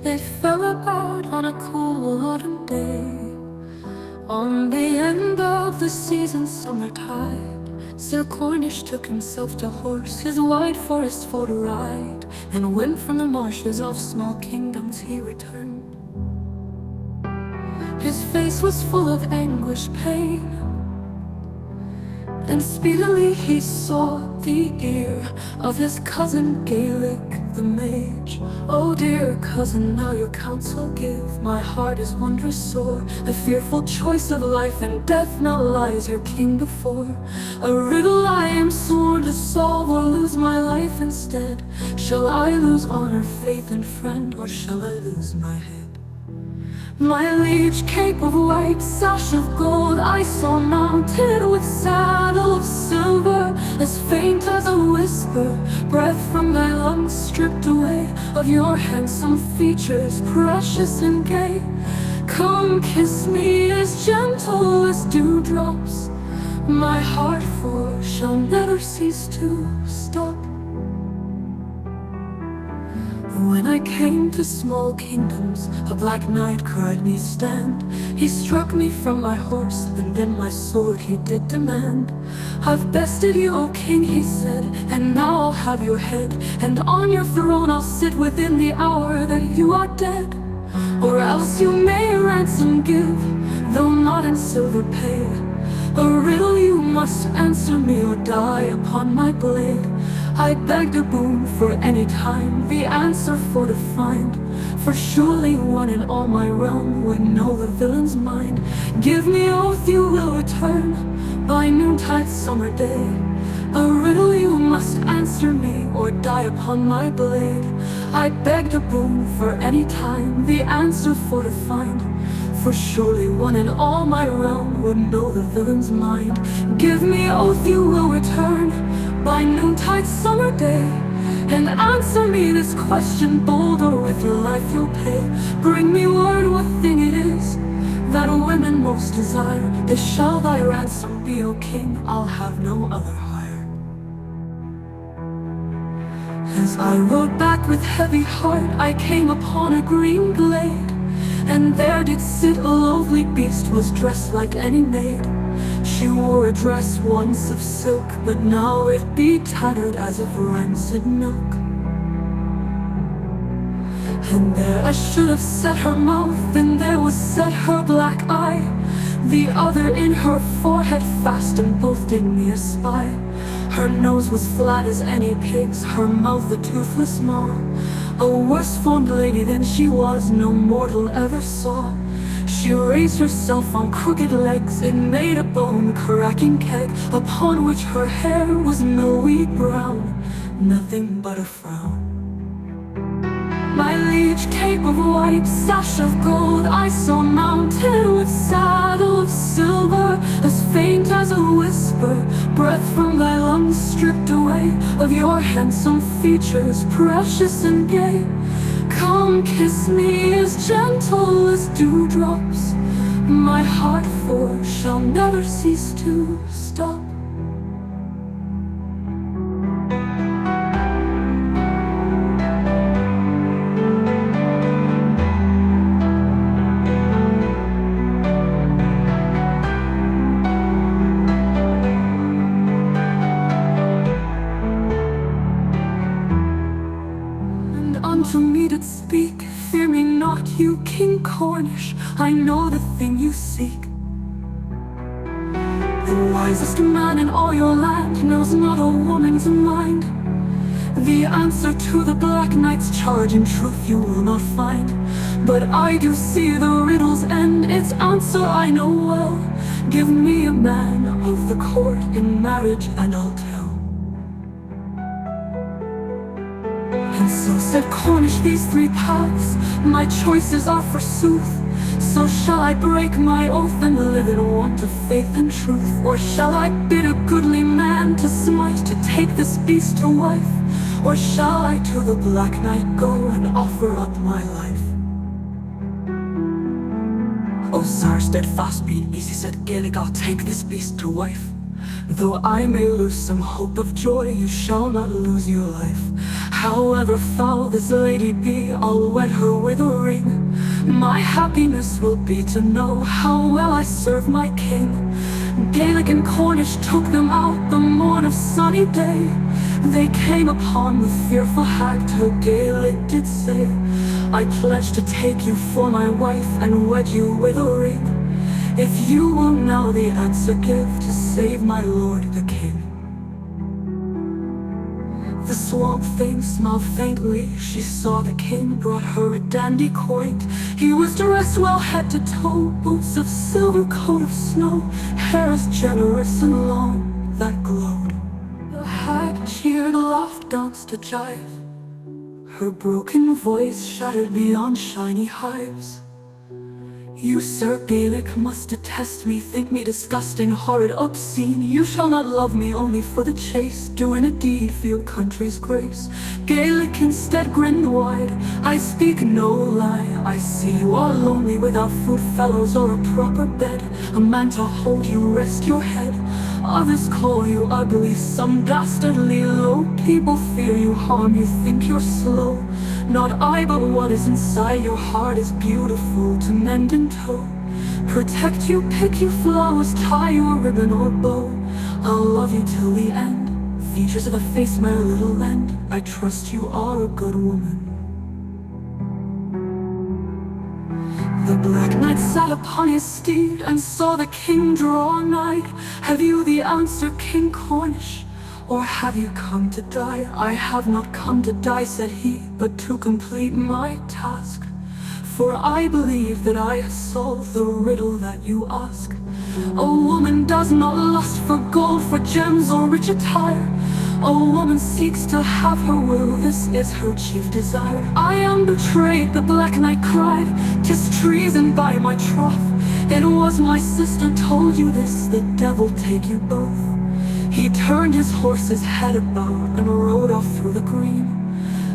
It fell apart on a cool autumn day. On the end of the season's summertide, Sir Cornish took himself to horse his wide forest for to ride, and when from the marshes of small kingdoms he returned, his face was full of anguish, pain, and speedily he saw the ear of his cousin Gaelic the mage. "Oh dear cousin, now your counsel give. My heart is wondrous sore. The fearful choice of life and death now lies your king before. A riddle I am sworn to solve, or lose my life instead. Shall I lose honor, faith, and friend, or shall I lose my head? My liege, cape of white, sash of gold, I saw mounted with saddle of silver, as faint as a whisper, breath from thy lungs stripped away, of your handsome features, precious and gay. Come kiss me as gentle as dewdrops, my heart for shall never cease to stop. When I came to small kingdoms, a black knight cried me stand. He struck me from my horse, and then my sword he did demand. I've bested you, O king, he said, and now I'll have your head, and on your throne I'll sit within the hour that you are dead. Or else you may ransom give, though not in silver pay. A riddle you must answer me, or die upon my blade. I begged a boon for any time, the answer for to find. For surely one in all my realm would know the villain's mind. Give me oath you will return by noontide summer day. A riddle you must answer me, or die upon my blade. I begged a boon for any time, the answer for to find. For surely one in all my realm would know the villain's mind. Give me oath you will return by noontide summer day, and answer me this question bold, or with your life you'll pay. Bring me word what thing it is that women most desire. This shall thy ransom be, O king, I'll have no other hire. As I rode back with heavy heart, I came upon a green glade, and there did sit a lovely beast, was dressed like any maid. She wore a dress once of silk, but now it be tattered as of rancid milk. And there I should have set her mouth, and there was set her black eye, the other in her forehead fast, and both did me espy. Her nose was flat as any pig's, her mouth a toothless maw. A worse formed lady than she was no mortal ever saw. She raised herself on crooked legs, it made a bone-cracking keg, upon which her hair was milky brown, nothing but a frown. My liege, cape of white, sash of gold, I saw mounted with saddle of silver, as faint as a whisper, breath from thy lungs stripped away, of your handsome features, precious and gay. Come kiss me as gentle as dewdrops, my heart for shall never cease to stop. Unto me did speak, fear me not, you King Cornish, I know the thing you seek. The wisest man in all your land knows not a woman's mind. The answer to the Black Knight's charge in truth you will not find. But I do see the riddle's end, its answer I know well. Give me a man of the court in marriage, and I'll tell. And so said Cornish, these three paths my choices are forsooth. So shall I break my oath and live in want of faith and truth? Or shall I bid a goodly man to smite, to take this beast to wife? Or shall I to the Black Knight go and offer up my life? O sire, steadfast, be easy, said Gaelic, I'll take this beast to wife. Though I may lose some hope of joy, you shall not lose your life. However foul this lady be, I'll wed her with a ring. My happiness will be to know how well I serve my king. Gaelic and Cornish took them out the morn of sunny day. They came upon the fearful hag, 𝒮𝒃 did say, I pledge to take you for my wife and wed you with a ring, if you will now the answer give to save my lord the king. The swamp thing smiled faintly, she saw the king brought her a dandy quaint. He was dressed well head to toe, boots of silver, coat of snow, hair as generous and long that glowed. The hag cheered, laughed, danced a jive, her broken voice shattered beyond shiny hives. You, Sir Gaelic, must detest me, think me disgusting, horrid, obscene. You shall not love me only for the chase, doing a deed for your country's grace. Gaelic instead grinned wide, I speak no lie. I see you are lonely without food, fellows, or a proper bed, a man to hold you, rest your head. Others call you ugly, some dastardly low. People fear you, harm you, think you're slow. Not I, but what is inside your heart is beautiful to mend and tow. Protect you, pick you flowers, tie you a ribbon or bow. I'll love you till the end, features of a face my little lend. I trust you are a good woman. The Black Knight sat upon his steed and saw the king draw nigh. Have you the answer, King Cornish, or have you come to die? I have not come to die, said he, but to complete my task. For I believe that I have solved the riddle that you ask. A woman does not lust for gold, for gems or rich attire. A woman seeks to have her will, this is her chief desire. I am betrayed, the Black Knight cried, 'tis treason by my troth. It was my sister told you this, the devil take you both. He turned his horse's head about and rode off through the green,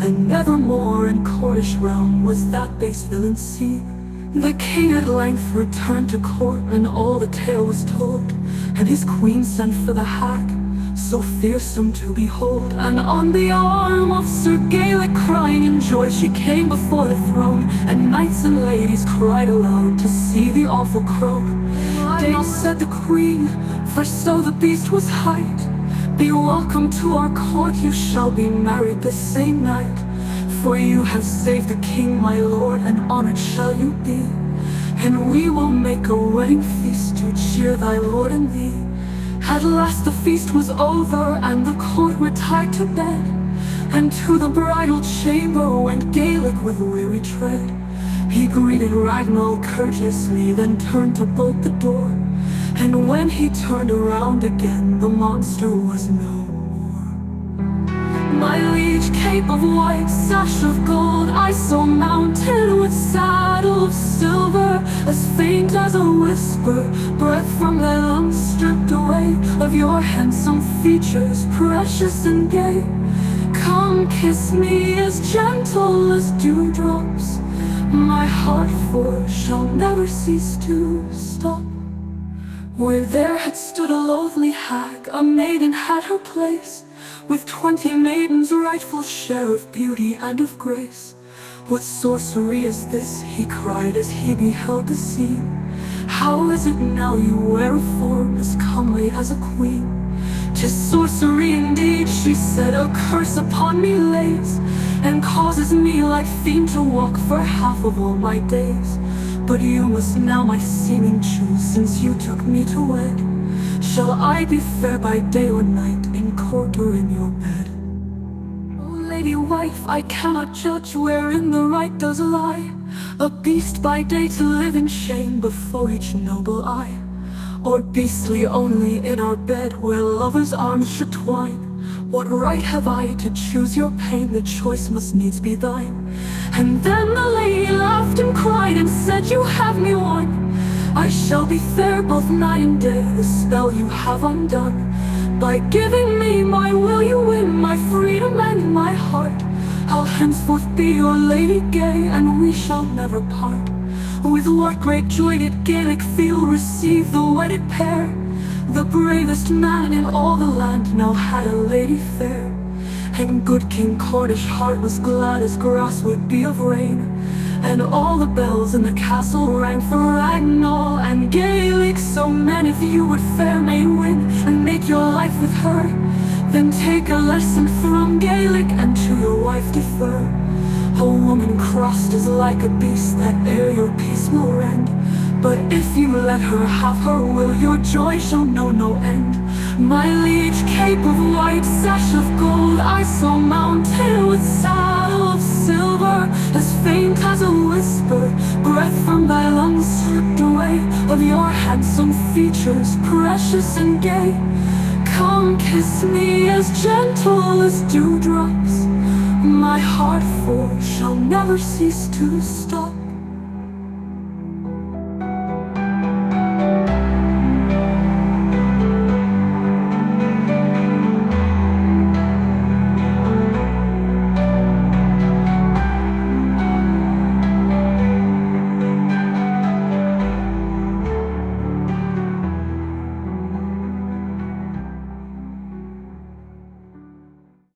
and nevermore in Cornish realm was that base villain seen. The king at length returned to court, and all the tale was told, and his queen sent for the hag, so fearsome to behold. And on the arm of Sir Gaelic, crying in joy, she came before the throne, and knights and ladies cried aloud to see the awful crone. Dame, said the queen, for so the beast was hight, be welcome to our court, you shall be married this same night. For you have saved the king, my lord, and honored shall you be, and we will make a wedding feast to cheer thy lord and thee. At last the feast was over, and the court retired to bed, and to the bridal chamber went Gaelic with weary tread. He greeted Ragnall courteously, then turned to bolt the door, and when he turned around again, the monster was no more. My liege, cape of white, sash of gold, I saw mounted with saddle of silver, as faint as a whisper, breath from their lungs stripped away, of your handsome features, precious and gay. Come kiss me as gentle as dewdrops, my heart for shall never cease to stop. Where there had stood a loathly hag, a maiden had her place, with 20 maidens rightful share of beauty and of grace. What sorcery is this, he cried as he beheld the scene. How is it now you wear a form as comely as a queen? 'Tis sorcery indeed, she said, a curse upon me lays, and causes me like fiend to walk for half of all my days. But you must now my seeming choose, since you took me to wed. Shall I be fair by day or night, in court or in your bed? O lady wife, I cannot judge wherein the right does lie, a beast by day to live in shame before each noble eye, or beastly only in our bed where lovers' arms should twine. What right have I to choose your pain? The choice must needs be thine. And then the lady laughed and cried and said, you have me won. I shall be fair both night and day, the spell you have undone. By giving me my will you win my freedom and my heart. I'll henceforth be your lady gay, and we shall never part. With what great joy did Gaelic feel receive the wedded pair. The bravest man in all the land now had a lady fair, And good King Cornish heart was glad as grass would be of rain. And all the bells in the castle rang for Ragnall and Gaelic. So many of you would fair may win and make your life with her. Then take a lesson from Gaelic and to your wife defer. A woman crossed is like a beast that ere your peace will rend. But if you let her have her will, your joy shall know no end. My liege, cape of white, sash of gold, I saw mounted with saddle of silver, as faint as a whisper, breath from thy lungs stripped away, of your handsome features, precious and gay. Come kiss me as gentle as dewdrops, my heart for shall never cease to stop.